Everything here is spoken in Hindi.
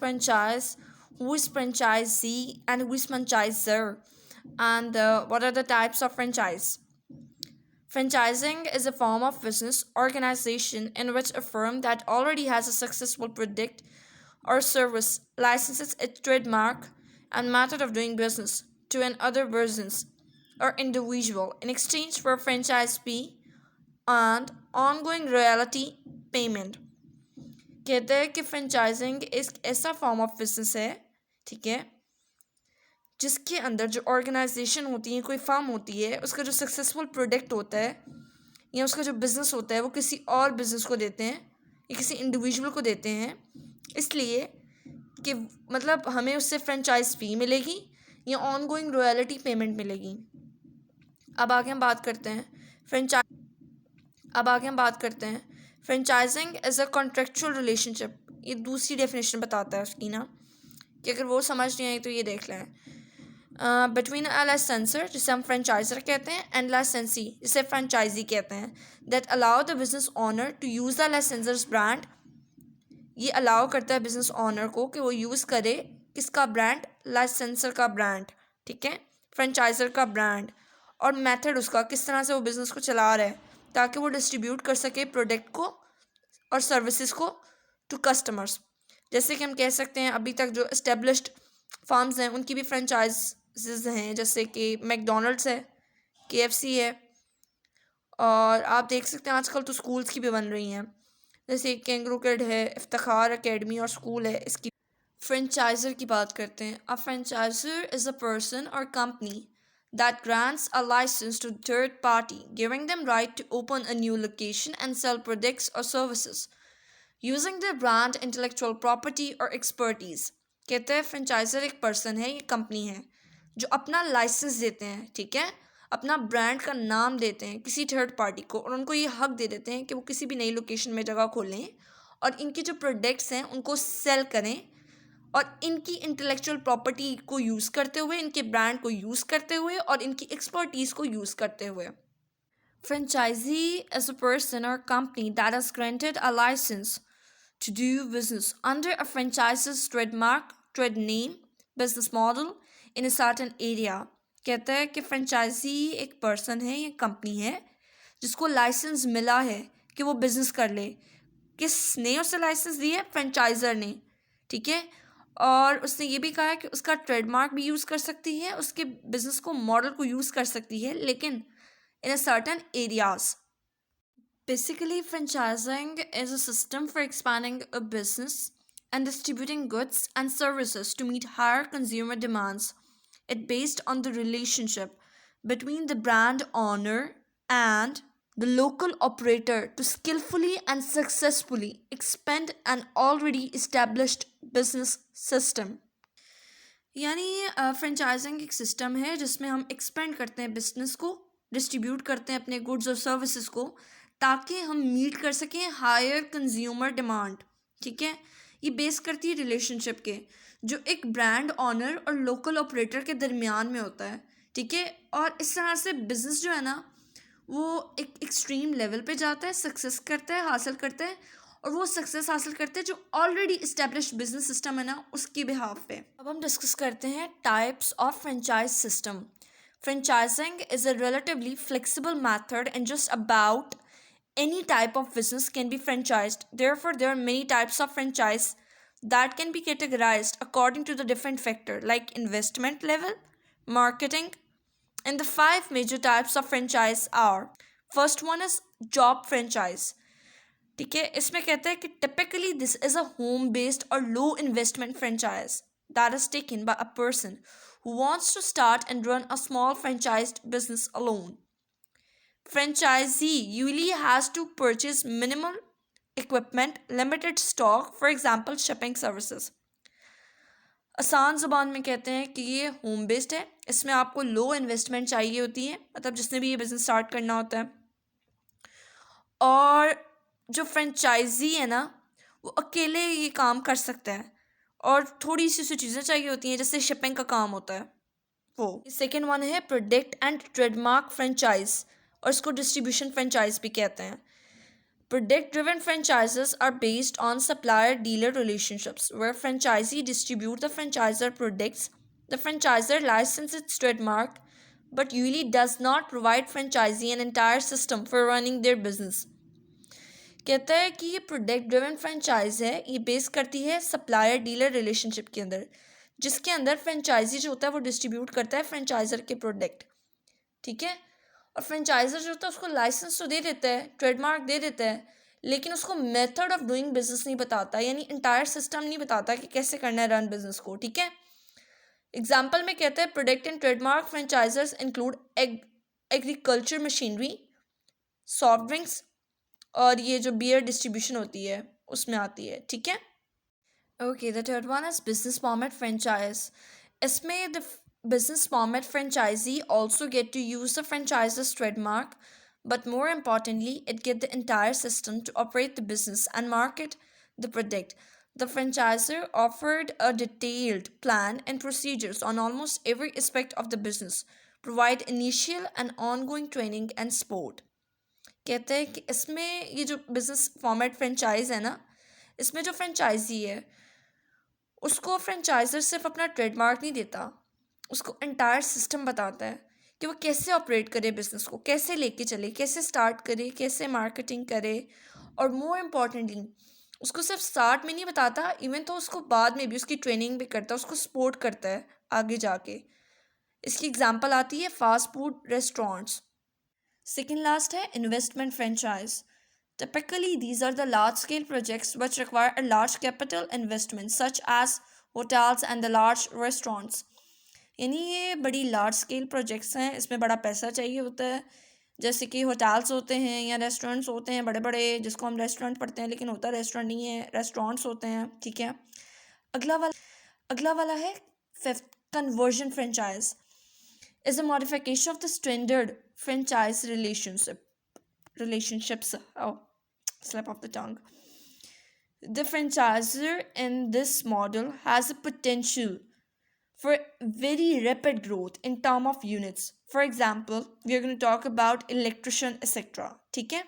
franchise, who is franchisee, and who is franchisor, and what are the types of franchise. Franchising is a form of business organization in which a firm that already has a successful product or service licenses its trademark and method of doing business to an other persons or individual in exchange for franchise fee and ongoing royalty payment. कहते हैं कि फ्रेंचाइजिंग एक ऐसा फॉर्म ऑफ बिजनेस है, ठीक है, जिसके अंदर जो ऑर्गेनाइजेशन होती है, कोई फर्म होती है, उसका जो सक्सेसफुल प्रोडक्ट होता है या उसका जो बिज़नेस होता है वो किसी और बिज़नेस को देते हैं या किसी इंडिविजुअल को देते हैं, इसलिए कि मतलब हमें उससे फ्रेंचाइज फी मिलेगी या ऑन गोइंग रॉयल्टी पेमेंट मिलेगी। अब आगे हम बात करते हैं franchising as a contractual relationship. ये दूसरी डेफिनेशन बताता है उसकी ना, कि अगर वो समझ नहीं आई तो ये देख लें। बिटवीन अ लाइसेंसर, जिसे हम फ्रेंचाइजर कहते हैं, एंड लाइसेंसी, जिसे फ्रेंचाइजी कहते हैं, that allow the business owner to use the licensor's brand. ये अलाउ करता है बिजनेस ओनर को कि वो यूज़ करे किसका ब्रांड, लाइसेंसर का ब्रांड, ठीक है, फ्रेंचाइजर का ब्रांड, और मेथड उसका किस तरह से वो बिज़नेस को चला रहा है ताकि वो डिस्ट्रीब्यूट कर सके प्रोडक्ट को और सर्विसेज को टू कस्टमर्स। जैसे कि हम कह सकते हैं अभी तक जो इस्टेब्लिश्ड फार्म्स हैं उनकी भी फ्रेंचाइजेज हैं, जैसे कि मैकडोनल्ड्स है, KFC है, और आप देख सकते हैं आजकल तो स्कूल्स की भी बन रही हैं, जैसे कैंगरू किड है, इफ्तिखार एकेडमी और स्कूल है इसकी। फ्रेंचाइजर की बात करते हैं। अ फ्रेंचाइजर इज़ अ पर्सन और company that grants a license to third party, giving them right to open a new location and sell products or services using their brand, intellectual property or expertise। कहते हैं फ्रेंचाइजर एक पर्सन है, ये कंपनी है जो अपना लाइसेंस देते हैं, ठीक है, अपना ब्रांड का नाम देते हैं किसी थर्ड पार्टी को, और उनको ये हक दे देते हैं कि वो किसी भी नई लोकेशन में जगह खोलें और इनके जो प्रोडक्ट्स हैं उनको सेल करें, और इनकी इंटेलेक्चुअल प्रॉपर्टी को यूज़ करते हुए, इनके ब्रांड को यूज़ करते हुए और इनकी एक्सपर्टीज़ को यूज़ करते हुए। फ्रेंचाइजी इज अ पर्सन और company that has granted a licence to do business under a franchise's trademark, trade name, business model in a certain area। कहता है कि फ्रेंचाइजी एक पर्सन है, ये कंपनी है जिसको लाइसेंस मिला है कि वो बिज़नेस कर ले। किसने उसे लाइसेंस दिया है? फ्रेंचाइजर ने, ठीक है, और उसने ये भी कहा है कि उसका ट्रेडमार्क भी यूज़ कर सकती है, उसके बिज़नेस को मॉडल को यूज़ कर सकती है, लेकिन in a certain areas. Basically, franchising is a system for expanding a business and distributing goods and services to meet higher consumer demands. It's based on the relationship between the brand owner and the local operator to skillfully and successfully expand an already established business system। यानी फ्रेंचाइजिंग एक सिस्टम है जिसमें हम एक्सपेंड करते हैं बिजनेस को, डिस्ट्रीब्यूट करते हैं अपने गुड्स और सर्विसेज को ताकि हम मीट कर सकें हायर कंज्यूमर डिमांड, ठीक है। ये बेस करती है रिलेशनशिप के जो एक ब्रांड ऑनर और लोकल ऑपरेटर के दरमियान में होता है, ठीक है, और इस तरह से बिज़नेस जो है ना वो एक एक्सट्रीम लेवल पे जाता है, सक्सेस करता है, हासिल करता है, और वो सक्सेस हासिल करते हैं जो ऑलरेडी इस्टेब्लिश्ड बिजनेस सिस्टम है ना उसके बिहाफ पे। अब हम डिस्कस करते हैं types of franchise system. Franchising is a relatively flexible method and just about any type of business can be franchised. Therefore, there are many types of franchise that can be categorized according to the different factor like investment level, marketing, and the 5 major types of franchise are: first one is job franchise, ठीक है, इसमें कहते हैं कि typically this is a home based or low investment franchise that is taken by a person who wants to start and run a small franchised business alone. Franchisee usually has to purchase minimal equipment, limited stock, for example shipping services। आसान ज़बान में कहते हैं कि ये होम बेस्ड है, इसमें आपको लो इन्वेस्टमेंट चाहिए होती है, मतलब जिसने भी ये बिज़नेस स्टार्ट करना होता है, और जो फ्रेंचाइजी है ना वो अकेले ये काम कर सकता है, और थोड़ी सी चीज़ें चाहिए होती हैं जैसे शिपिंग का काम होता है वो। सेकेंड वन है प्रोडक्ट एंड ट्रेडमार्क फ्रेंचाइज, और इसको डिस्ट्रीब्यूशन फ्रेंचाइज भी कहते हैं। Product driven franchises are based on supplier dealer relationships where franchisee distribute the franchisor products. The franchisor licenses its trademark but usually does not provide franchisee an entire system for running their business. कहता है कि ये प्रोडक्ट ड्रिवन फ्रेंचाइज है, ये बेस करती है सप्लायर डीलर रिलेशनशिप के अंदर, जिसके अंदर फ्रेंचाइजी जो होता है वो डिस्ट्रीब्यूट करता है फ्रेंचाइजर के प्रोडक्ट, ठीक है। और फ्रेंचाइजर जो होता है उसको लाइसेंस तो दे देता है, ट्रेडमार्क दे देता है, लेकिन उसको मेथड ऑफ डूइंग बिजनेस नहीं बताता, यानी इंटायर सिस्टम नहीं बताता कि कैसे करना है रन बिजनेस को, ठीक है। एग्जाम्पल में कहते हैं product and trademark franchisors include agriculture machinery, soft drinks, और ये जो बियर डिस्ट्रीब्यूशन होती है उसमें आती है, ठीक है। Okay, the third one is business format franchise. इसमें the business format franchisee also get to use the franchise's trademark, but more importantly it get the entire system to operate the business and market the product. The franchisor offered a detailed plan and procedures on almost every aspect of the business, provide initial and ongoing training and support. कहते हैं कि इसमें ये जो बिजनेस फॉर्मेट फ्रेंचाइज है ना, इसमें जो फ्रेंचाइजी है उसको फ्रेंचाइजर सिर्फ अपना ट्रेडमार्क नहीं देता, उसको एंटायर सिस्टम बताता है कि वो कैसे ऑपरेट करे बिजनेस को, कैसे लेके चले, कैसे स्टार्ट करे, कैसे मार्केटिंग करे, और मोर इम्पॉर्टेंटली उसको सिर्फ स्टार्ट में नहीं बताता, इवन तो उसको बाद में भी उसकी ट्रेनिंग भी करता है, उसको सपोर्ट करता है आगे जाके. इसकी एग्जांपल आती है fast food restaurants. Second last है investment franchise. Typically, these are the large-scale projects which require a large capital investment, such as hotels and the large restaurants. यानी ये बड़ी लार्ज स्केल प्रोजेक्ट्स हैं, इसमें बड़ा पैसा चाहिए होता है, जैसे कि होटल्स होते हैं या रेस्टोरेंट्स होते हैं बड़े बड़े, जिसको हम रेस्टोरेंट पढ़ते हैं लेकिन होता रेस्टोरेंट नहीं है, रेस्टोरेंट्स होते हैं, ठीक है. अगला वाला है fifth, conversion franchise is a modification of the standard franchise relationships. Oh, slip of the tongue. The franchisor in this model has a potential for very rapid growth in term of units. For example, we are going to talk about electrician, etc. ठीक है.